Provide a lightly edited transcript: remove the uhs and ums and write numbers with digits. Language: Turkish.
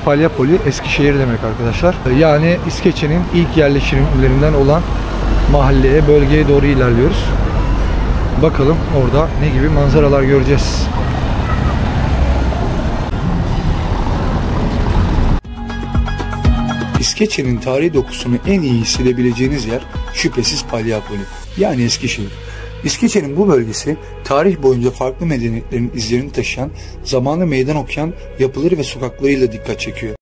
Palyapoli Eskişehir demek arkadaşlar. Yani İskeçe'nin ilk yerleşimlerinden olan mahalleye, bölgeye doğru ilerliyoruz. Bakalım orada ne gibi manzaralar göreceğiz. İskeçe'nin tarihi dokusunu en iyi hissedebileceğiniz yer şüphesiz Palyapoli, yani Eskişehir. İskeçe'nin bu bölgesi tarih boyunca farklı medeniyetlerin izlerini taşıyan, zamanı meydan okuyan yapıları ve sokaklarıyla dikkat çekiyor.